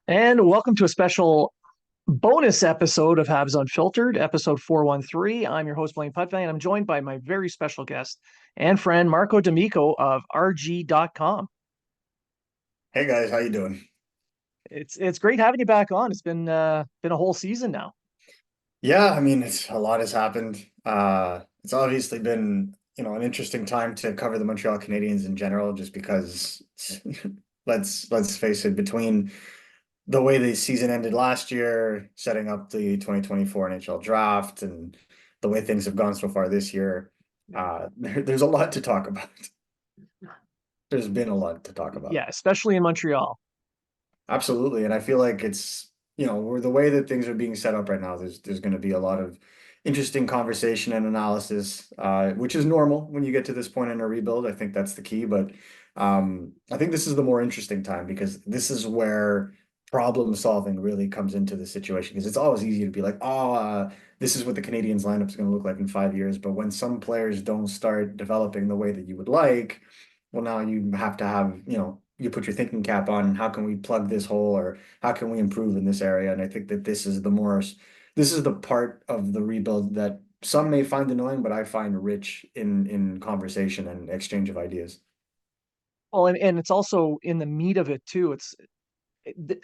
And welcome to a special bonus episode of Habs Unfiltered, episode 413. I'm your host, Blain, and I'm joined by my very special guest and friend, Marco D'Amico of RG.com. Hey guys, how you doing? It's great having you back on. It's been a whole season now. Yeah, I mean, it's a lot has happened. It's obviously been, an interesting time to cover the Montreal Canadiens in general, just because let's face it, between the way the season ended last year, setting up the 2024 NHL draft, and the way things have gone so far this year, there's a lot to talk about. There's been a lot to talk about. Yeah, especially in Montreal. Absolutely. And I feel like it's, where the way that things are being set up right now, there's going to be a lot of interesting conversation and analysis, which is normal when you get to this point in a rebuild. I think that's the key. But I think this is the more interesting time because this is where problem solving really comes into the situation. Because it's always easy to be like, oh, this is what the Canadiens lineup is going to look like in 5 years. But when some players don't start developing the way that you would like, well, now you have to have, you put your thinking cap on, how can we plug this hole or how can we improve in this area? And I think that this is the part of the rebuild that some may find annoying, but I find rich in conversation and exchange of ideas. Well, and it's also in the meat of it too. It's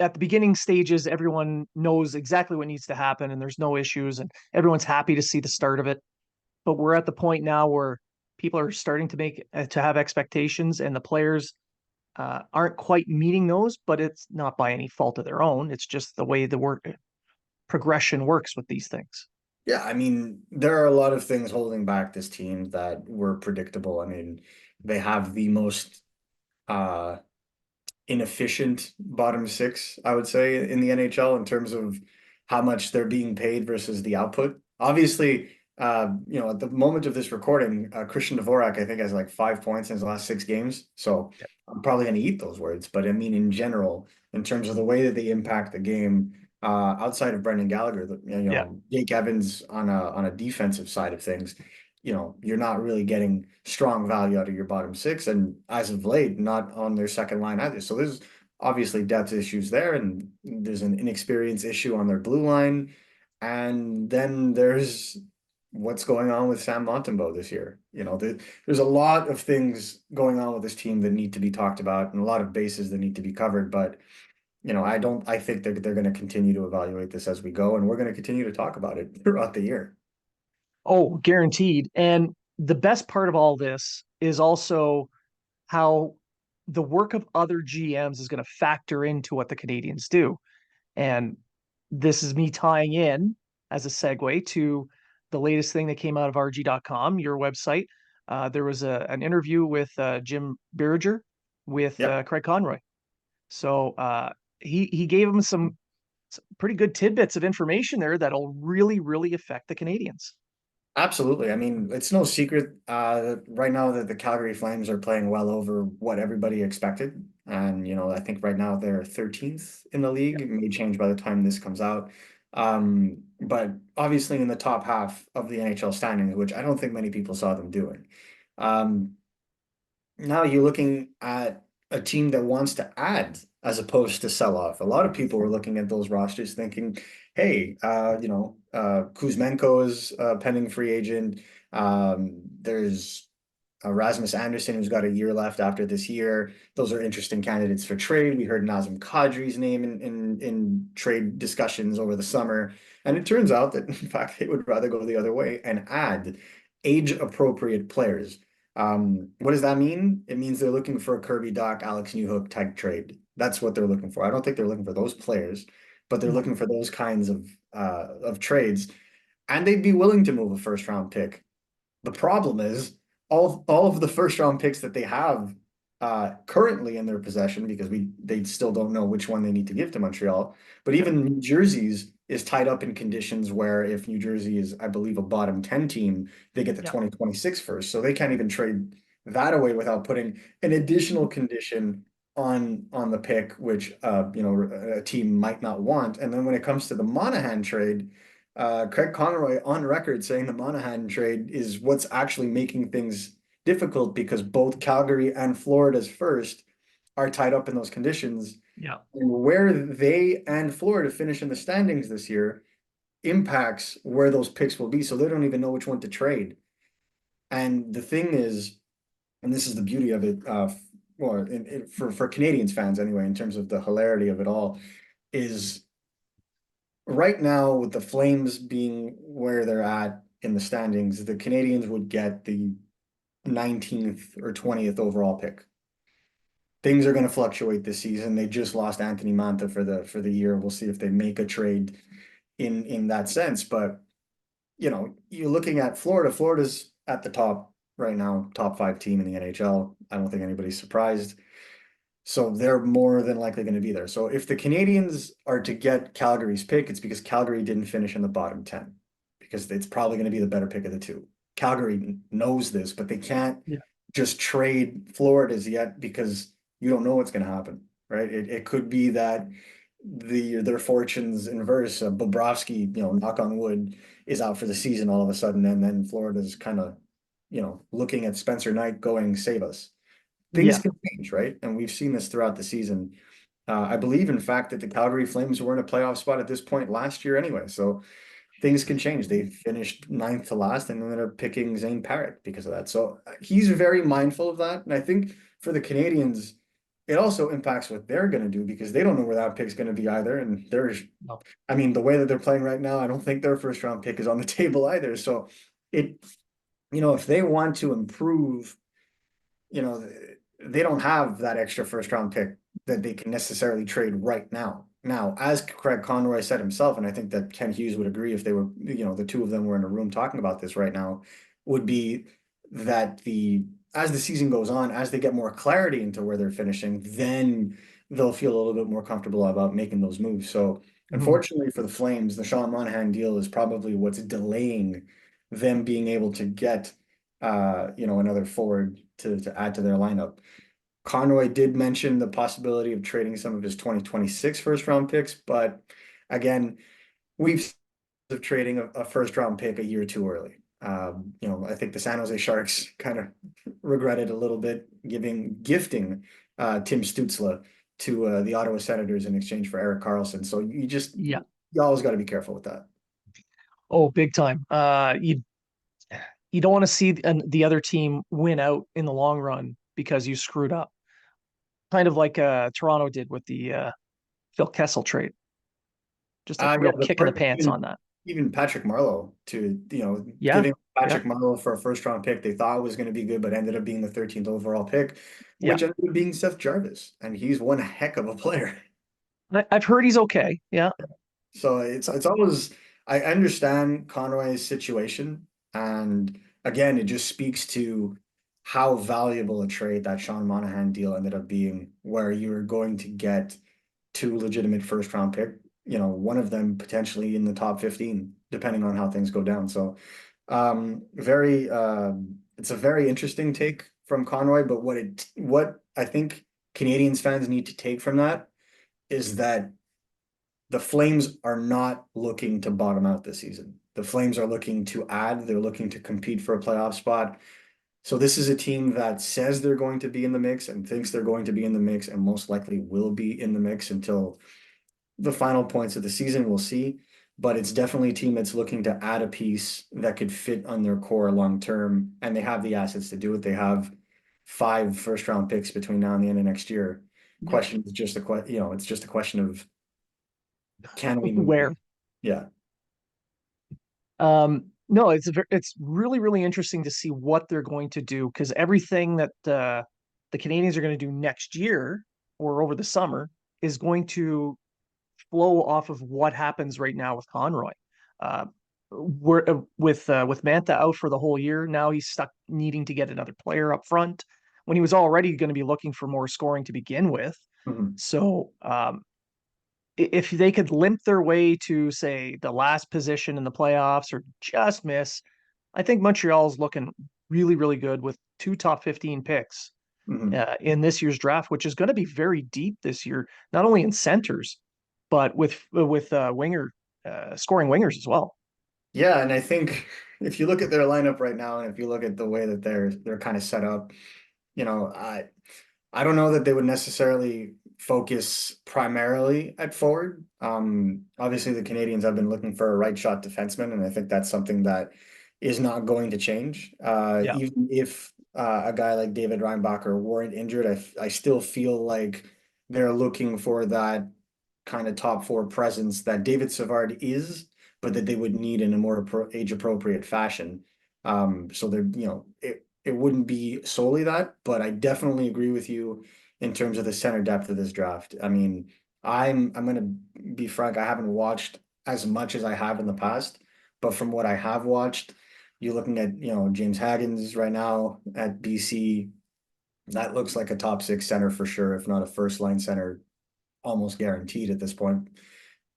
at the beginning stages, everyone knows exactly what needs to happen and there's no issues and everyone's happy to see the start of it. But we're at the point now where people are starting to make to have expectations, and the players aren't quite meeting those. But it's not by any fault of their own. It's just the way the work progression works with these things. Yeah, I mean, there are a lot of things holding back this team that were predictable. I mean, they have the most uh inefficient bottom six, I would say, in the NHL in terms of how much they're being paid versus the output. Obviously, at the moment of this recording, Christian Dvorak, I think, has like 5 points in his last 6 games. So I'm probably going to eat those words. But I mean, in general, in terms of the way that they impact the game, outside of Brendan Gallagher, Yeah. Jake Evans on a defensive side of things, you're not really getting strong value out of your bottom six. And as of late, not on their second line either. So there's obviously depth issues there, and there's an inexperience issue on their blue line. And then there's what's going on with Sam Montembeault this year. There's a lot of things going on with this team that need to be talked about and a lot of bases that need to be covered. But I think they're going to continue to evaluate this as we go, and we're going to continue to talk about it throughout the year. Oh, guaranteed. And the best part of all this is also how the work of other GMs is going to factor into what the Canadians do. And this is me tying in as a segue to the latest thing that came out of RG.com, your website. There was an interview with Jim Birger with Yep. Craig Conroy. So he gave him some pretty good tidbits of information there that'll really affect the Canadians. Absolutely. I mean, it's no secret right now that the Calgary Flames are playing well over what everybody expected. And, I think right now they're 13th in the Yeah. league. It may change by the time this comes out. But obviously in the top half of the NHL standings, which I don't think many people saw them doing. Um, Now you're looking at a team that wants to add as opposed to sell off. A lot of people were looking at those rosters thinking, hey, Kuzmenko is a pending free agent. There's Rasmus Anderson, who's got a year left after this year. Those are interesting candidates for trade. We heard Nazem Kadri's name in trade discussions over the summer. And it turns out that, in fact, they would rather go the other way and add age-appropriate players. What does that mean? It means they're looking for a Kirby Doc, Alex Newhook type trade. That's what they're looking for. I don't think they're looking for those players, but they're Mhm. looking for those kinds of trades, and they'd be willing to move a first round pick. The problem is all of the first round picks that they have currently in their possession, because they still don't know which one they need to give to Montreal. But Yep. even New Jersey's is tied up in conditions where if New Jersey is, I believe, a bottom 10 team, they get the Yep. 2026 first. So they can't even trade that away without putting an additional condition on the pick, which a team might not want. And then when it comes to the Monahan trade, Craig Conroy on record saying the Monahan trade is what's actually making things difficult because both Calgary and Florida's first are tied up in those conditions. Yeah. And where they and Florida finish in the standings this year impacts where those picks will be. So they don't even know which one to trade. And the thing is, and this is the beauty of it, well, for Canadians fans anyway, in terms of the hilarity of it all, is right now with the Flames being where they're at in the standings, the Canadians would get the 19th or 20th overall pick. Things are going to fluctuate this season. They just lost Anthony Mantha for the year. We'll see if they make a trade in that sense. But you're looking at Florida. Florida's at the top right now, top five team in the NHL. I don't think anybody's surprised. So they're more than likely going to be there. So if the Canadians are to get Calgary's pick, it's because Calgary didn't finish in the bottom 10, because it's probably going to be the better pick of the two. Calgary knows this, but they can't Yeah. just trade Florida's yet because you don't know what's going to happen, right? It could be that their fortunes inverse. Bobrovsky, knock on wood, is out for the season all of a sudden, and then Florida's kind of, looking at Spencer Knight going, save us. Things Yeah. can change, right? And we've seen this throughout the season. I believe, in fact, that the Calgary Flames were in a playoff spot at this point last year anyway. So things can change. They finished ninth to last and ended up picking Zane Parrott because of that. So he's very mindful of that. And I think for the Canadians, it also impacts what they're going to do because they don't know where that pick's going to be either. And No. I mean, the way that they're playing right now, I don't think their first round pick is on the table either. So it, if they want to improve, you know, they don't have that extra first round pick that they can necessarily trade right now. Now, as Craig Conroy said himself, and I think that Ken Hughes would agree if they were, the two of them were in a room talking about this right now, would be that as the season goes on, as they get more clarity into where they're finishing, then they'll feel a little bit more comfortable about making those moves. So, Mhm. unfortunately for the Flames, the Sean Monahan deal is probably what's delaying them being able to get another forward to add to their lineup. Conroy did mention the possibility of trading some of his 2026 first round picks, but again, we've of trading a first round pick a year too early. I think the San Jose Sharks kind of regretted a little bit gifting Tim Stützle to the Ottawa Senators in exchange for Erik Karlsson. So Yeah. you always got to be careful with that. Oh, big time. You don't want to see the other team win out in the long run because you screwed up. Kind of like Toronto did with the Phil Kessel trade. Just a Yeah, real kick in the pants on that. even Patrick Marleau to Yeah. giving Yeah. Patrick Marleau for a first round pick they thought was going to be good, but ended up being the 13th overall pick, Yeah. which ended up being Seth Jarvis, and he's one heck of a player. I've heard he's okay. Yeah. So it's always I understand Conroy's situation, and again, it just speaks to how valuable a trade that Sean Monahan deal ended up being, where you're going to get two legitimate first round pick, one of them potentially in the top 15, depending on how things go down. So very it's a very interesting take from Conroy, but what I think Canadians fans need to take from that is that the Flames are not looking to bottom out this season. The Flames are looking to add, they're looking to compete for a playoff spot. So this is a team that says they're going to be in the mix and thinks they're going to be in the mix and most likely will be in the mix until the final points of the season. We'll see. But it's definitely a team that's looking to add a piece that could fit on their core long term. And they have the assets to do it. They have 5 first round picks between now and the end of next year. Yeah. Question is just it's just a question of can we move it? Where? Yeah. No, it's really, really interesting to see what they're going to do because everything that the Canadians are going to do next year or over the summer is going to flow off of what happens right now with Conroy. Uh, we're with Mantha out for the whole year. Now he's stuck needing to get another player up front when he was already going to be looking for more scoring to begin with. Mhm. So if they could limp their way to say the last position in the playoffs or just miss, I think Montreal's looking really, really good with 2 top 15 picks Mhm. in this year's draft, which is going to be very deep this year, not only in centers, but with winger scoring wingers as well. Yeah, and I think if you look at their lineup right now, and if you look at the way that they're kind of set up, you know, I don't know that they would necessarily focus primarily at forward. Obviously, the Canadians have been looking for a right shot defenseman, and I think that's something that is not going to change. Yeah. Even if a guy like David Reinbacher weren't injured, I still feel like they're looking for that kind of top four presence that David Savard is, but that they would need in a more age appropriate fashion. So they're, it wouldn't be solely that, but I definitely agree with you in terms of the center depth of this draft. I mean, I'm gonna be frank, I haven't watched as much as I have in the past, but from what I have watched, you're looking at, James Haggins right now at BC. That looks like a top six center for sure, if not a first line center, almost guaranteed at this point.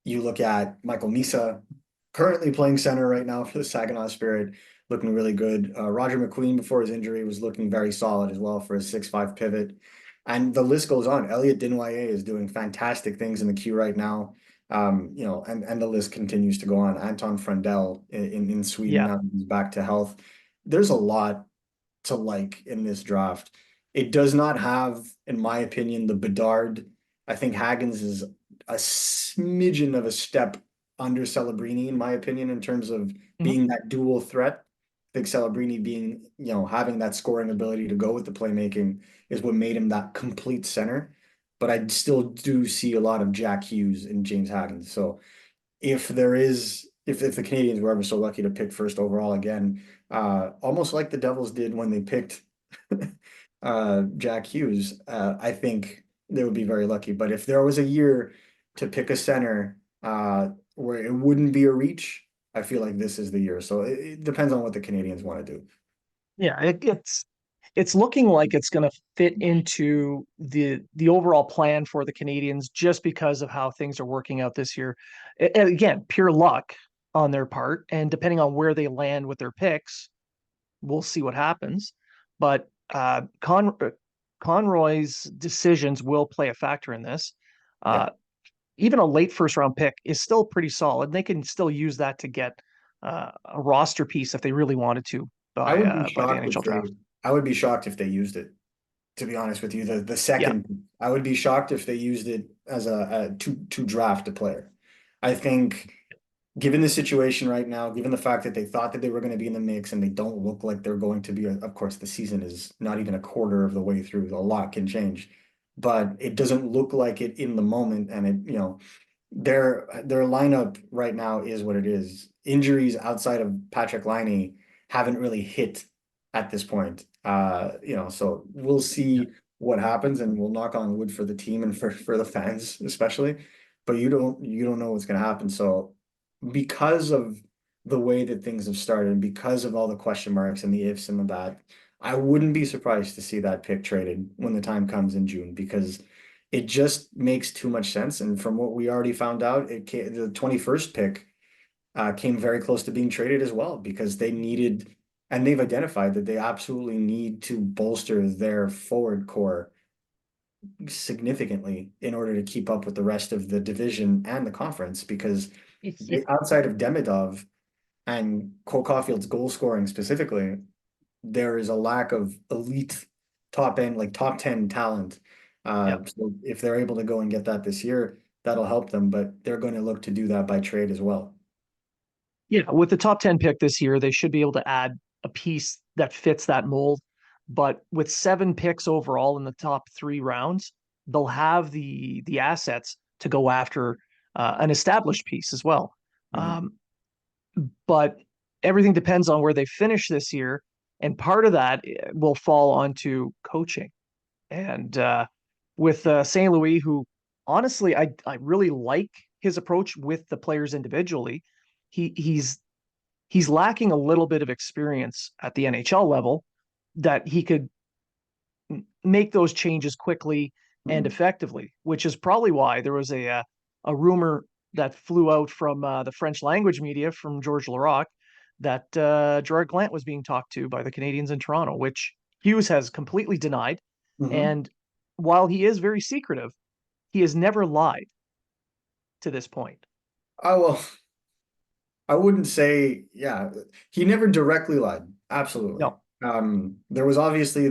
You look at Michael Misa, currently playing center right now for the Saginaw Spirit, looking really good. Roger McQueen, before his injury, was looking very solid as well for his 6'5" pivot. And the list goes on. Elliot Desnoyers is doing fantastic things in the queue right now. And the list continues to go on. Anton Frandell in Sweden, Yeah. now he's back to health. There's a lot to like in this draft. It does not have, in my opinion, the Bedard. I think Haggins is a smidgen of a step under Celebrini, in my opinion, in terms of Mhm. being that dual threat. I think Celebrini being, having that scoring ability to go with the playmaking is what made him that complete center. But I still do see a lot of Jack Hughes and James Haggins. So if the Canadians were ever so lucky to pick first overall again, almost like the Devils did when they picked Jack Hughes, I think they would be very lucky. But if there was a year to pick a center where it wouldn't be a reach, I feel like this is the year. So it depends on what the Canadians want to do. Yeah, it's looking like it's going to fit into the overall plan for the Canadians just because of how things are working out this year. And again, pure luck on their part, and depending on where they land with their picks, we'll see what happens. But Conroy's decisions will play a factor in this. Yeah. Uh, Even a late first round pick is still pretty solid. They can still use that to get a roster piece if they really wanted to I would be by the shocked NHL if they draft. I would be shocked if they used it, to be honest with you. The Yeah, second, I would be shocked if they used it as a to draft a player. I think given the situation right now, given the fact that they thought that they were going to be in the mix and they don't look like they're going to be, of course, the season is not even a quarter of the way through. A lot can change, but it doesn't look like it in the moment. And their lineup right now is what it is. Injuries outside of Patrick Laine haven't really hit at this point. So we'll yeah, see what happens, and we'll knock on wood for the team and for the fans especially. But you don't know what's going to happen. So because of the way that things have started, because of all the question marks and the ifs and the that, I wouldn't be surprised to see that pick traded when the time comes in June because it just makes too much sense. And from what we already found out, the 21st pick came very close to being traded as well because they needed, and they've identified that they absolutely need to bolster their forward core significantly in order to keep up with the rest of the division and the conference because yeah, outside of Demidov and Cole Caulfield's goal scoring specifically, there is a lack of elite top end, like top 10 talent. yeah. So if they're able to go and get that this year, that'll help them, but they're going to look to do that by trade as well. Yeah, with the top 10 pick this year, they should be able to add a piece that fits that mold. But with 7 picks overall in the top 3 rounds, they'll have the assets to go after an established piece as well. Mhm. Um, but everything depends on where they finish this year, and part of that will fall onto coaching. And with St. Louis, who honestly I really like his approach with the players individually. He's lacking a little bit of experience at the NHL level that he could make those changes quickly and Mhm. effectively, which is probably why there was a rumor that flew out from the French language media from George Larac that Gerard Gallant was being talked to by the Canadiens in Toronto, which Hughes has completely denied. Mhm. And while he is very secretive, he has never lied to this point. Well, I wouldn't say, yeah, he never directly lied. Absolutely. No. There was obviously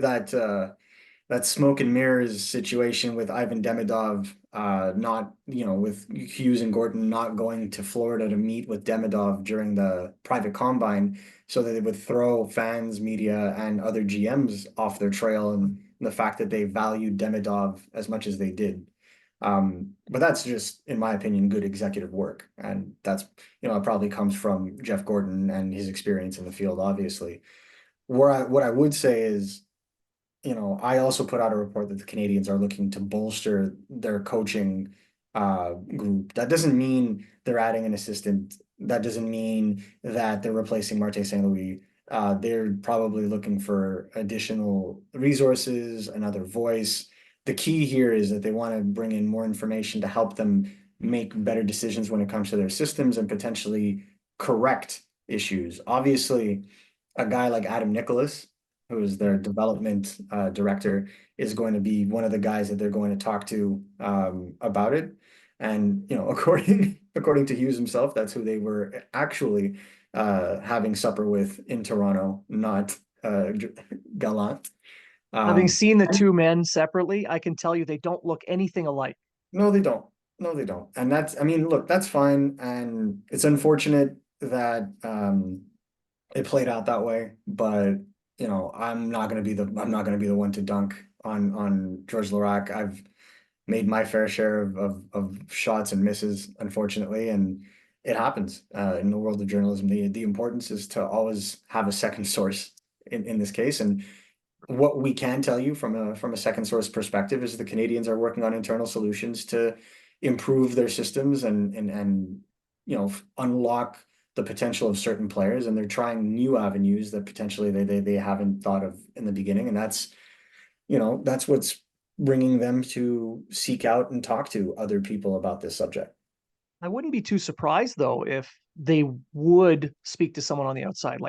that smoke and mirrors situation with Ivan Demidov, not, with Hughes and Gordon not going to Florida to meet with Demidov during the private combine so that they would throw fans, media, and other GMs off their trail, and the fact that they valued Demidov as much as they did. But that's just, in my opinion, good executive work. And that's, it probably comes from Jeff Gordon and his experience in the field, obviously. What I would say is, I also put out a report that the Canadians are looking to bolster their coaching group. That doesn't mean they're adding an assistant. That doesn't mean that they're replacing Martin St. Louis. They're probably looking for additional resources, another voice. The key here is that they want to bring in more information to help them make better decisions when it comes to their systems and potentially correct issues. Obviously, a guy like Adam Nicholas, who is their development director, is going to be one of the guys that they're going to talk to about it. And according to Hughes himself, that's who they were actually having supper with in Toronto, not Gallant. Having Um, seen the two men separately, I can tell you they don't look anything alike. no, they don't. No, they don't. And I mean, look, that's fine. And it's unfortunate that it played out that way, but I'm not gonna be the one to dunk on George Larac. I've made my fair share of shots and misses, unfortunately, and it happens in the world of journalism. The importance is to always have a second source in this case. And what we can tell you from a second source perspective is the Canadians are working on internal solutions to improve their systems and unlock the potential of certain players, and they're trying new avenues that potentially they haven't thought of in the beginning, and that's what's bringing them to seek out and talk to other people about this subject. I wouldn't be too surprised though if they would speak to someone on the outside.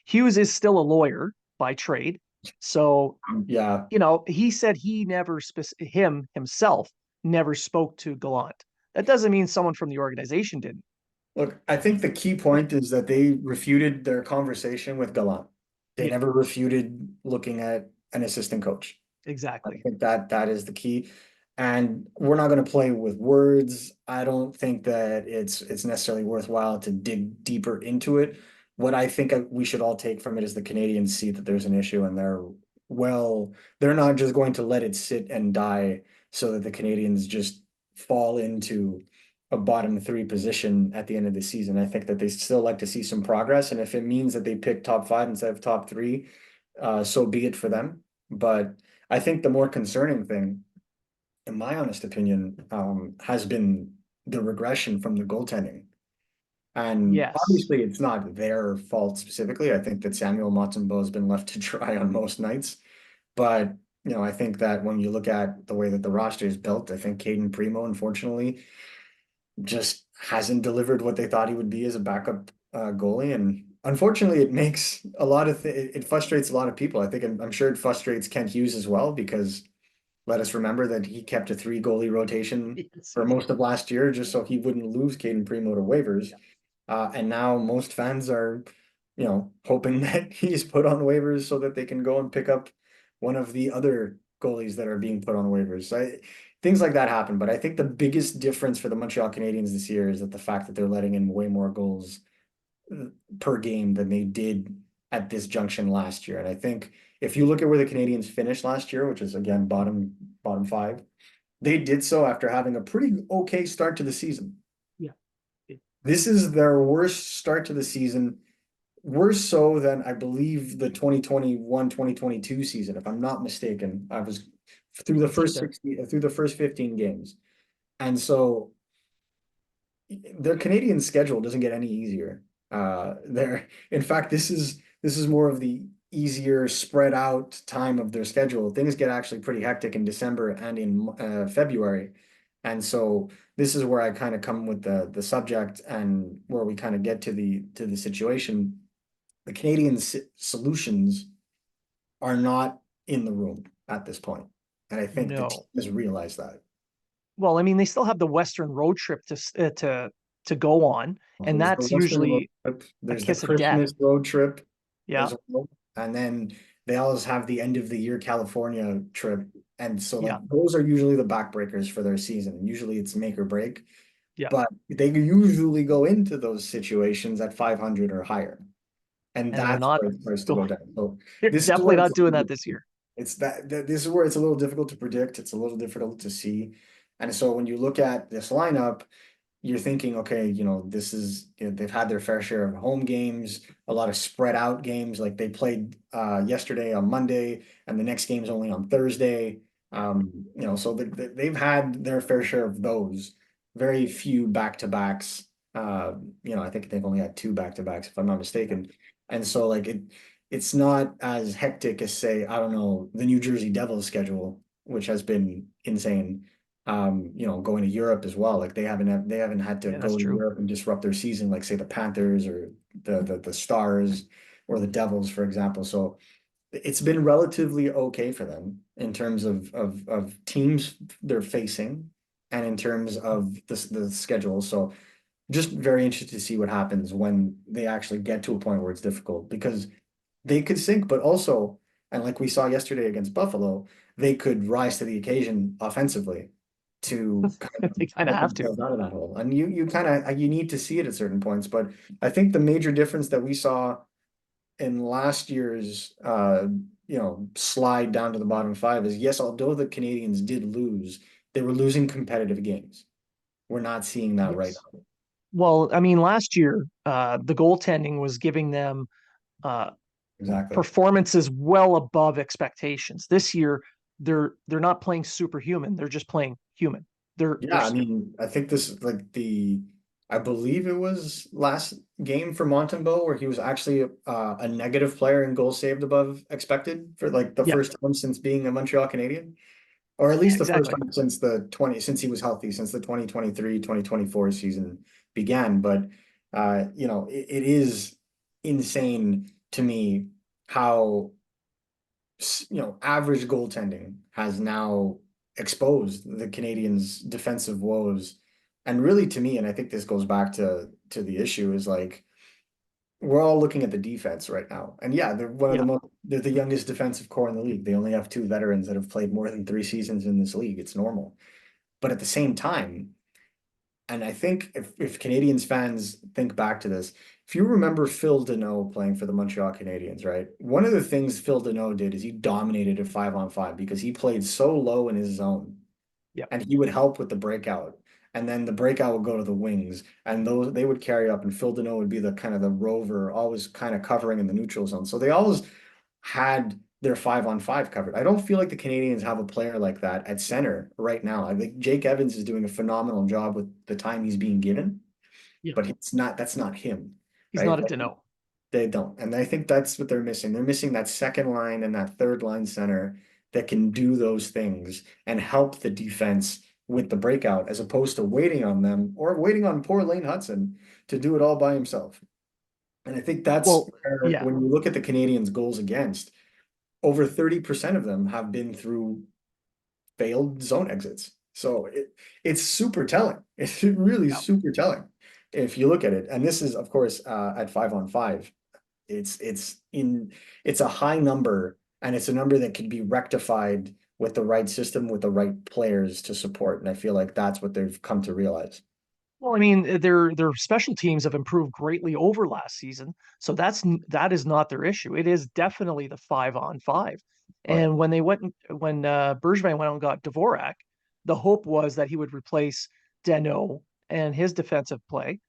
Hughes is still a lawyer by trade, so Yeah, he said he never him himself never spoke to Gallant. That doesn't mean someone from the organization didn't. look, I think the key point is that they refuted their conversation with Gallant. They Yeah, never refuted looking at an assistant coach. I exactly. think that is the key. And we're not going to play with words. I don't think that it's necessarily worthwhile to dig deeper into it. What I think we should all take from it is the Canadians see that there's an issue, and they're not just going to let it sit and die so that the Canadians just fall into a bottom three position at the end of the season. I think that they still like to see some progress, and if it means that they pick top five instead of top three, so be it for them. But I think the more concerning thing, in my honest opinion, has been the regression from the goaltending. And Yes. obviously, it's not their fault specifically. I think that Samuel Montembeault has been left to dry on most nights. But, I think that when you look at the way that the roster is built, I think Caden Primo, unfortunately, just hasn't delivered what they thought he would be as a backup goalie. And unfortunately, it makes it frustrates a lot of people. I think I'm sure it frustrates Kent Hughes as well, because let us remember that he kept a three goalie rotation Yes, for he did. most of last year just so he wouldn't lose Caden Primo to waivers. Yeah. And now most fans are, hoping that he's put on waivers so that they can go and pick up one of the other goalies that are being put on waivers. Things like that happen. But I think the biggest difference for the Montreal Canadiens this year is that the fact that they're letting in way more goals per game than they did at this junction last year. And I think if you look at where the Canadians finished last year, which is again bottom five, they did so after having a pretty okay start to the season. Yeah. It- This is their worst start to the season, worse so than I believe the 2021-2022 season, if I'm not mistaken. I was I think that through the first 15 games. And so their Canadian schedule doesn't get any easier. In fact, this is more of the easier spread out time of their schedule. Things get actually pretty hectic in December and in February. And so this is where I kind of come with the subject and where we kind of get to the situation. The Canadian solutions are not in the room at this point. And I think the team no. has realized that. Well, I mean, they still have the Western road trip to go on, and There's the that's Western road usually trip, a there's the kiss of death. Christmas road trip Yeah. as well. And then They always have the end of the year California trip. And so like Yeah. those are usually the backbreakers for their season. Usually it's make or break, Yeah. but they usually go into those situations at 500 or higher. And And they're that's not where it starts to go going, down. So they're this is definitely where it's not doing that this year. this is where it's a little difficult to predict. It's a little difficult to see. And so when you look at this lineup, you're thinking, okay, this is, they've had their fair share of home games, a lot of spread out games. Like they played yesterday on Monday, and the next game's only on Thursday. So they've had their fair share of those. Very few back-to-backs. I think they've only had two back-to-backs, if I'm not mistaken. And so like it's not as hectic as say, I don't know, the New Jersey Devils schedule, which has been insane. Going to Europe as well. Like they haven't had to Yeah, that's go to true. Europe and disrupt their season, like say the Panthers or the Stars or the Devils, for example. So it's been relatively okay for them in terms of teams they're facing and in terms of the schedule. So just very interested to see what happens when they actually get to a point where it's difficult because they could sink, but also, and like we saw yesterday against Buffalo, they could rise to the occasion offensively to kind of They kind of get have to. themselves out of that hole. And you kind of you need to see it at certain points. But I think the major difference that we saw in last year's slide down to the bottom five is yes, although the Canadians did lose, they were losing competitive games. We're not seeing that right Yes. now. Well, I mean, last year, the goaltending was giving them uh, Exactly. performances well above expectations. This year, they're not playing superhuman. They're just playing human. They're Yeah, I mean, I think this is like I believe it was last game for Montembeault where he was actually a negative player in goals saved above expected for like the yeah, first time since being a Montreal Canadian, or at yeah, least the first exactly. time since he was healthy, since the 2023-2024 season began. But it is insane to me how average goaltending has now exposed the Canadians' defensive woes. And really to me, and I think this goes back to the issue is like we're all looking at the defense right now. And yeah, Yeah. they're the youngest defensive core in the league. They only have two veterans that have played more than 3 seasons in this league. It's normal. But at the same time, and I think if Canadiens fans think back to this, if you remember Phil Deneau playing for the Montreal Canadiens, right? One of the things Phil Deneau did is he dominated a 5-on-5 because he played so low in his zone Yeah. and he would help with the breakout. And then the breakout would go to the wings and those they would carry up and Phil Deneau would be the kind of the rover, always kind of covering in the neutral zone. So they always had their 5-on-5 covered. I don't feel like the Canadians have a player like that at center right now. I think Jake Evans is doing a phenomenal job with the time he's being given, Yeah. but that's not him, He's right? not a Deneau. They don't. And I think that's what they're missing. They're missing that second line and that third line center that can do those things and help the defense with the breakout as opposed to waiting on them or waiting on poor Lane Hudson to do it all by himself. And I think that's Well, where, yeah. when you look at the Canadians' goals against, over 30% of them have been through failed zone exits. So it's super telling. It's really Yeah. super telling if you look at it. And this is, of course, at 5-on-5. It's a high number, and it's a number that can be rectified with the right system, with the right players to support. And I feel like that's what they've come to realize. Well, I mean, their special teams have improved greatly over last season, so that is not their issue. It is definitely the 5-on-5. Oh yeah. And when Bergevin went out and got Dvorak, the hope was that he would replace Deneau and his defensive play,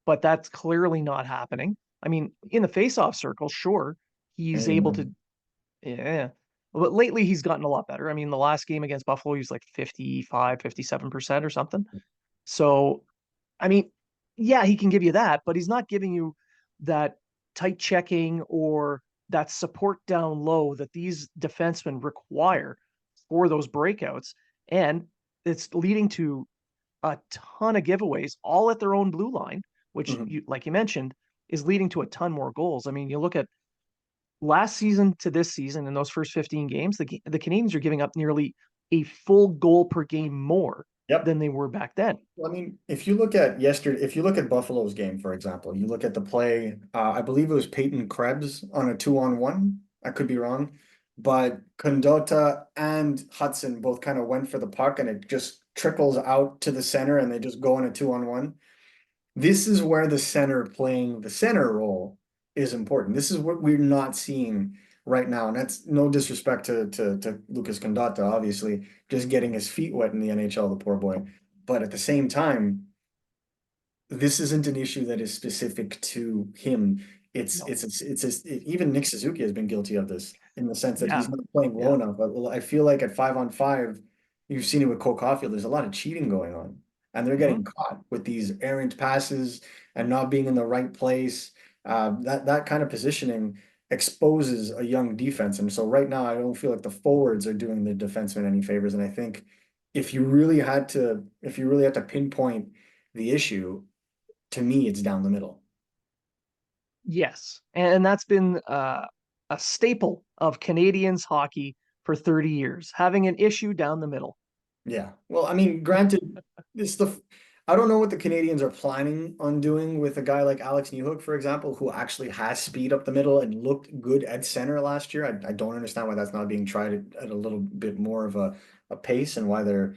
but that's clearly not happening. I mean, in the faceoff circle, sure, he's able to, And yeah, but lately he's gotten a lot better. I mean, the last game against Buffalo, he was like 55, 57% or something. So I mean, yeah, he can give you that, but he's not giving you that tight checking or that support down low that these defensemen require for those breakouts. And it's leading to a ton of giveaways, all at their own blue line, which mhm. like you mentioned, is leading to a ton more goals. I mean, you look at last season to this season in those first 15 games, the Canadians are giving up nearly a full goal per game more Yep. than they were back then. Well, I mean, if you look at Buffalo's game, for example, you look at the play, I believe it was Peyton Krebs on a 2-on-1. I could be wrong. but Condota and Hudson both kind of went for the puck and it just trickles out to the center and they just go in a 2-on-1. This is where the center playing the center role is important. This is what we're not seeing right now. And that's no disrespect to Lucas Condotta, obviously, just getting his feet wet in the NHL, the poor boy. But at the same time, this isn't an issue that is specific to him. No. Even Nick Suzuki has been guilty of this in the sense that Yeah. he's not playing well Yeah. enough. But I feel like at 5-on-5, you've seen it with Cole Caulfield. There's a lot of cheating going on, and they're Hmm. getting caught with these errant passes and not being in the right place. That kind of positioning exposes a young defense, and so right now I don't feel like the forwards are doing the defensemen any favors. And I think if you really had to pinpoint the issue, to me, it's down the middle. Yes. And that's been a staple of Canadians hockey for 30 years, having an issue down the middle. Yeah. Well, I mean, granted, it's the I don't know what the Canadians are planning on doing with a guy like Alex Newhook, for example, who actually has speed up the middle and looked good at center last year. I don't understand why that's not being tried at a little bit more of a pace and why they're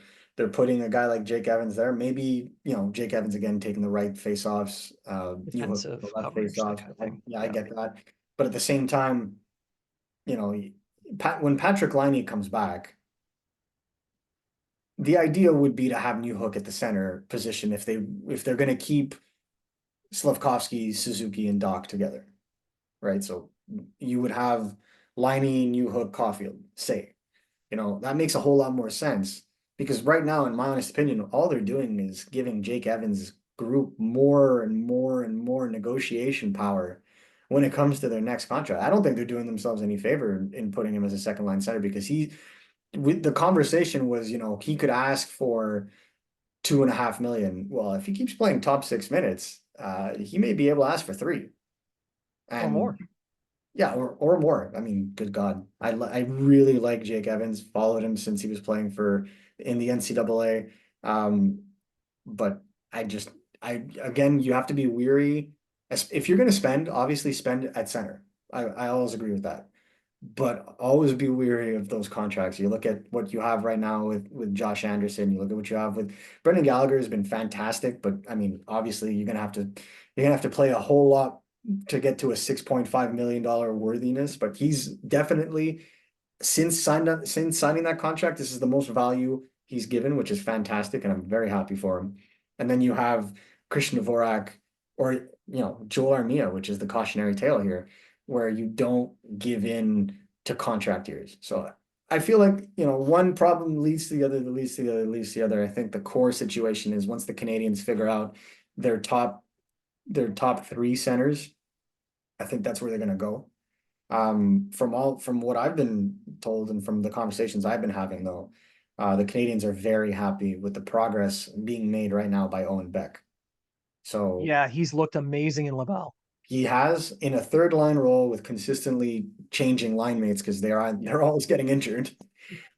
putting a guy like Jake Evans there. Maybe, Jake Evans again taking the right face-offs, Newhook the Defensive left coverage, that face-offs. kind of thing. Yeah, I Yeah. get that. But at the same time, you know, when Patrick Laine comes back, the idea would be to have Newhook at the center position if they're going to keep Slavkovsky, Suzuki, and Doc together, right? So you would have Liney, Newhook, Caulfield. Say, that makes a whole lot more sense because right now, in my honest opinion, all they're doing is giving Jake Evans' group more and more and more negotiation power when it comes to their next contract. I don't think they're doing themselves any favor in putting him as a second line center because the conversation was, he could ask for 2.5 million. Well, if he keeps playing top 6 minutes, he may be able to ask for three. Or And more. yeah, or more. I mean, good God, I really like Jake Evans. Followed him since he was playing for in the NCAA. But I just I again, you have to be weary. If you're going to spend, obviously spend at center. I always agree with that. But always be weary of those contracts. You look at what you have right now with Josh Anderson. You look at what you have with Brendan Gallagher has been fantastic, but I mean, obviously you're gonna have to play a whole lot to get to a $6.5 million worthiness. But he's definitely since signing that contract, this is the most value he's given, which is fantastic, and I'm very happy for him. And then you have Christian Dvorak or Joel Armia, which is the cautionary tale here, where you don't give in to contract years. So I feel like, one problem leads to the other, that leads to the other, leads to the other. I think the core situation is once the Canadians figure out their top their top three centers, I think that's where they're gonna go. From what I've been told and from the conversations I've been having though, the Canadians are very happy with the progress being made right now by Owen Beck. So Yeah, he's looked amazing in Laval. he has in a third line role with consistently changing line mates because Yeah. they're always getting injured.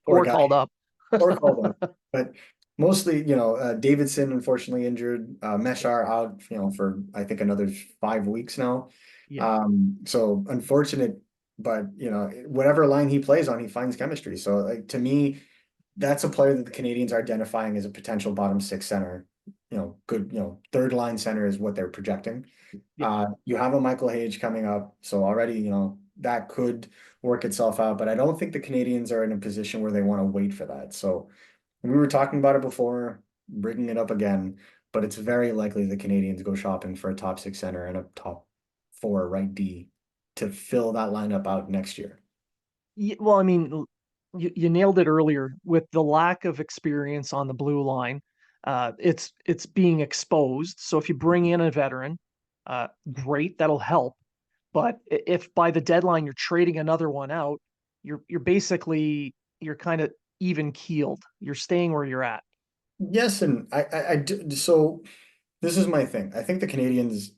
Poor Or guy. called up. Or called up. But mostly, Davidson unfortunately injured, Meshar out, for I think another 5 weeks now. Yeah. So unfortunate, but whatever line he plays on, he finds chemistry. So like to me, that's a player that the Canadians are identifying as a potential bottom six center. Good, third line center is what they're projecting. Yeah. You have a Michael Hage coming up, so already, that could work itself out, but I don't think the Canadians are in a position where they want to wait for that. So we were talking about it before, bringing it up again, but it's very likely the Canadians go shopping for a top six center and a top four right D to fill that lineup out next year. Well, I mean, you nailed it earlier with the lack of experience on the blue line. It's being exposed. So if you bring in a veteran, great, that'll help. But if by the deadline you're trading another one out, you're kind of even keeled. You're staying where you're at. Yes, and so this is my thing. I think the Canadians,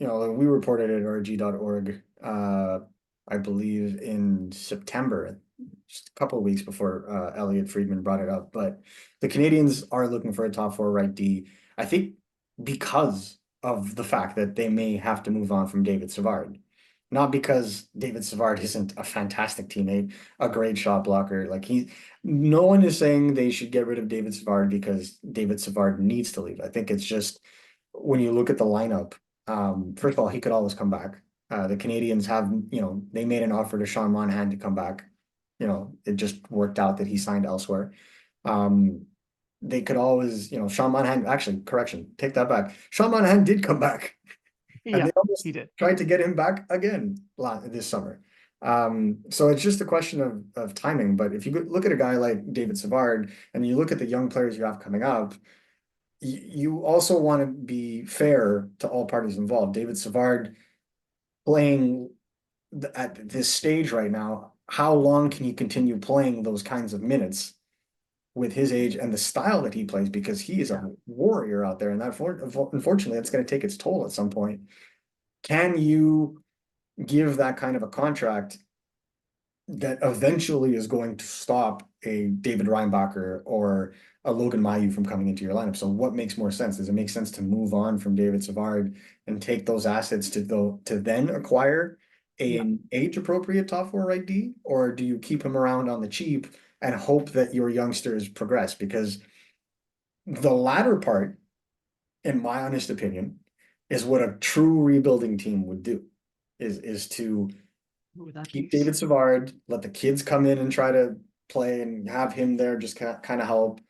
we reported at rg.org, I believe in September, just a couple of weeks before Elliot Friedman brought it up. But the Canadians are looking for a top four right D. I think because of the fact that they may have to move on from David Savard. not because David Savard isn't a fantastic teammate, a great shot blocker. No one is saying they should get rid of David Savard because David Savard needs to leave. I think it's just when you look at the lineup, first of all, he could always come back. The Canadiens have, they made an offer to Sean Monahan to come back. It just worked out that he signed elsewhere. Um, they could always, Sean Monahan, actually, correction, take that back. Sean Monahan did come back, and Yeah, they almost he did. tried to get him back again this summer. So it's just a question of timing. But if you look at a guy like David Savard and you look at the young players you have coming up, you also want to be fair to all parties involved. David Savard playing at this stage right now, how long can he continue playing those kinds of minutes with his age and the style that he plays? Because he is Yeah. a warrior out there, and unfortunately, that's going to take its toll at some point. Can you give that kind of a contract that eventually is going to stop a David Reinbacher or a Logan Mailloux from coming into your lineup? So what makes more sense? Does it make sense to move on from David Savard and take those assets to then acquire Yeah. an age appropriate top four right D, or do you keep him around on the cheap and hope that your youngsters progress? Because the latter part, in my honest opinion, is what a true rebuilding team would do, is to Who would that keep be? David Savard, let the kids come in and try to play and have him there just kind of help.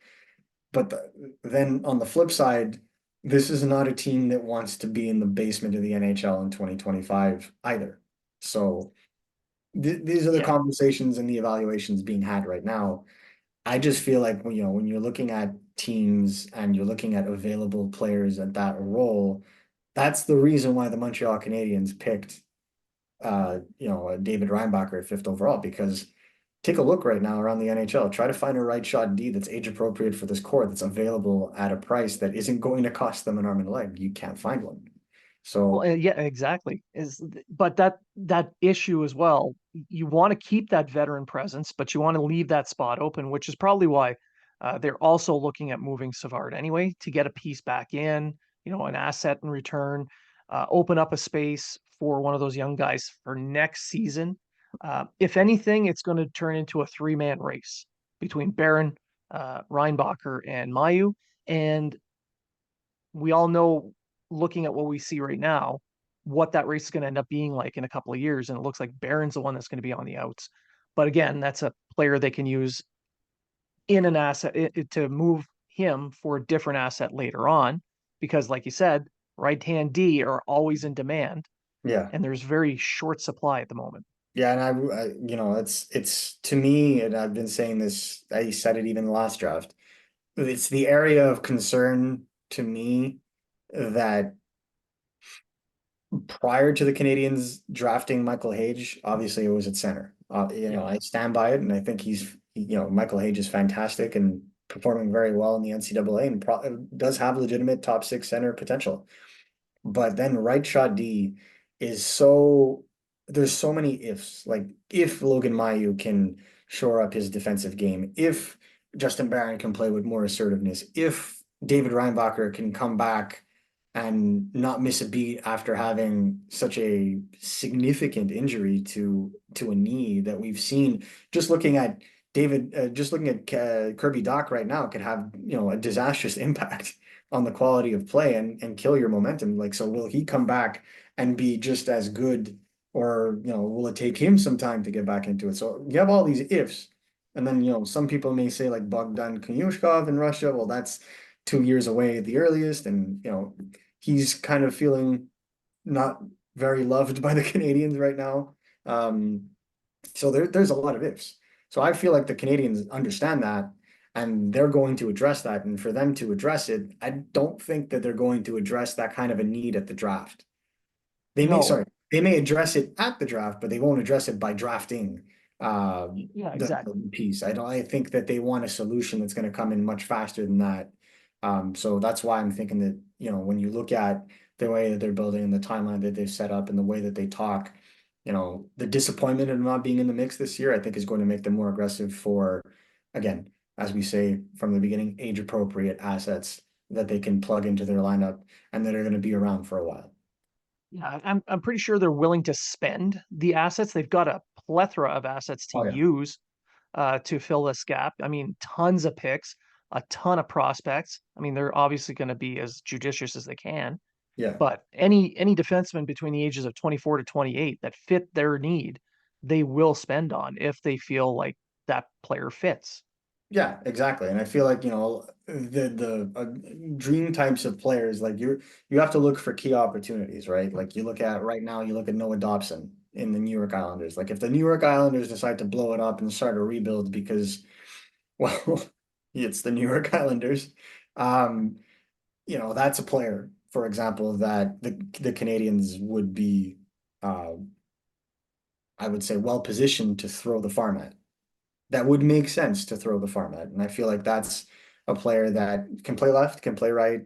But then on the flip side, this is not a team that wants to be in the basement of the NHL in 2025 either. So these are the Yeah. conversations and the evaluations being had right now. I just feel like when you're looking at teams and you're looking at available players at that role, that's the reason why the Montreal Canadiens picked David Reinbacher at fifth overall, because take a look right now around the NHL. Try to find a right shot D that's age appropriate for this core that's available at a price that isn't going to cost them an arm and a leg. You can't find one. Well, So yeah, exactly. But that issue as well, you want to keep that veteran presence, but you want to leave that spot open, which is probably why they're also looking at moving Savard anyway to get a piece back in, an asset in return, open up a space for one of those young guys for next season. If anything, it's going to turn into a three-man race between Barron, Reinbacher, and Mayu. And we all know, looking at what we see right now, what that race is going to end up being like in a couple of years. And it looks like Barron's the one that's going to be on the outs. But again, that's a player they can use in an asset to move him for a different asset later on. Because, like you said, right hand D are always in demand, yeah, and there's very short supply at the moment. yeah, and it's to me, and I've been saying this. I said it even in the last draft. It's the area of concern to me that prior to the Canadians drafting Michael Hage, obviously it was at center. Yeah. I stand by it, and I think Michael Hage is fantastic and performing very well in the NCAA and does have legitimate top six center potential. But then right shot D is there's so many ifs. Like if Logan Mailloux can shore up his defensive game, if Justin Barron can play with more assertiveness, if David Reinbacher can come back and not miss a beat after having such a significant injury to a knee that we've seen, just looking at Kirby Doc right now could have a disastrous impact on the quality of play and kill your momentum. Like, so will he come back and be just as good, or will it take him some time to get back into it? So you have all these ifs, and then some people may say like Bogdan Konushkov in Russia. Well, that's 2 years away at the earliest, and he's kind of feeling not very loved by the Canadians right now. So there's a lot of ifs. So I feel like the Canadians understand that and they're going to address that. And for them to address it, I don't think that they're going to address that kind of a need at the draft. No. They may address it at the draft, but they won't address it by drafting Yeah, exactly. the piece. I think that they want a solution that's going to come in much faster than that. So that's why I'm thinking that, when you look at the way that they're building and the timeline that they've set up and the way that they talk, the disappointment of not being in the mix this year, I think is going to make them more aggressive for, again, as we say from the beginning, age appropriate assets that they can plug into their lineup and that are going to be around for a while. Yeah, I'm pretty sure they're willing to spend the assets. They've got a plethora of assets to Oh yeah. use to fill this gap. I mean, tons of picks, a ton of prospects. I mean, they're obviously going to be as judicious as they can. Yeah. But any defenseman between the ages of 24 to 28 that fit their need, they will spend on if they feel like that player fits. Yeah, exactly. And I feel like, the dream types of players, like you have to look for key opportunities, right? Like you look at right now, you look at Noah Dobson in the New York Islanders. Like if the New York Islanders decide to blow it up and start a rebuild because, well, it's the New York Islanders, um, that's a player, for example, that the Canadians would be, uh, I would say, well positioned to throw the farm at. That would make sense to throw the farm at. And I feel like that's a player that can play left, can play right,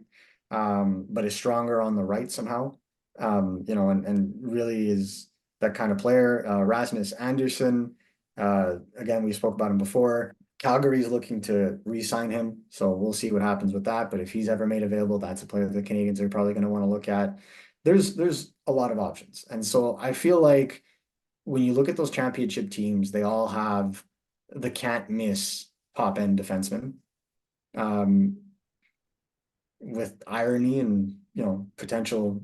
but is stronger on the right somehow. And really is that kind of player. Rasmus Anderson, again, we spoke about him before. Calgary's looking to re-sign him, so we'll see what happens with that. But if he's ever made available, that's a player the Canadians are probably going to want to look at. There's a lot of options, and so I feel like when you look at those championship teams, they all have the can't miss top end defensemen. Um, with irony and potential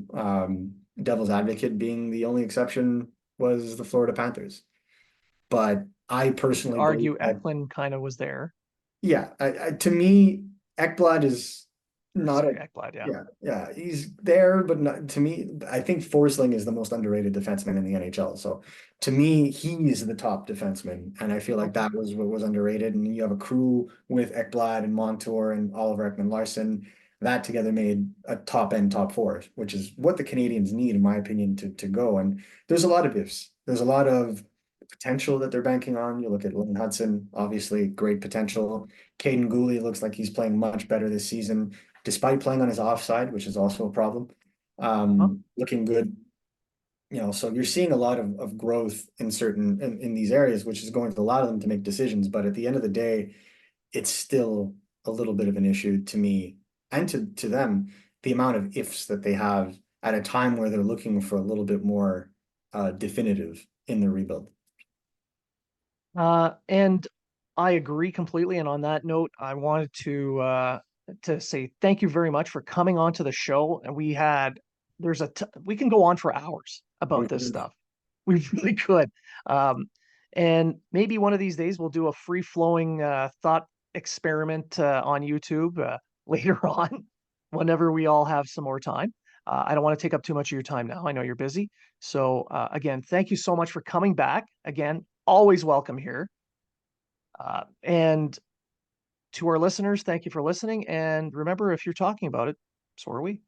devil's advocate being the only exception was the Florida Panthers. But I You could personally believe argue that Eklund kind of was there. yeah, to me, Ekblad is not Sorry, a Ekblad, yeah. yeah, he's there, but not to me. I think Forsling is the most underrated defenseman in the NHL. So to me, he is the top defenseman, and I feel like Okay. that was what was underrated. And you have a crew with Ekblad and Montour and Oliver Ekman-Larsson. That together made a top end top four, which is what the Canadians need, in my opinion, to go. And there's a lot of ifs. There's a lot of potential that they're banking on. You look at Lynn Hudson, obviously great potential. Caden Gooley looks like he's playing much better this season, despite playing on his offside, which is also a problem. Uh-huh. Looking good, so you're seeing a lot of growth in in these areas, which is going to allow them to make decisions. But at the end of the day, it's still a little bit of an issue to me and to them, the amount of ifs that they have at a time where they're looking for a little bit more definitive in the rebuild. And I agree completely. And on that note, I wanted to say thank you very much for coming on to the show. And we can go on for hours about this stuff. We really could. Um, and maybe one of these days we'll do a free flowing thought experiment on YouTube later on, whenever we all have some more time. I don't want to take up too much of your time now. I know you're busy. So again, thank you so much for coming back. Again, always welcome here. And to our listeners, thank you for listening. And remember, if you're talking about it, so are we.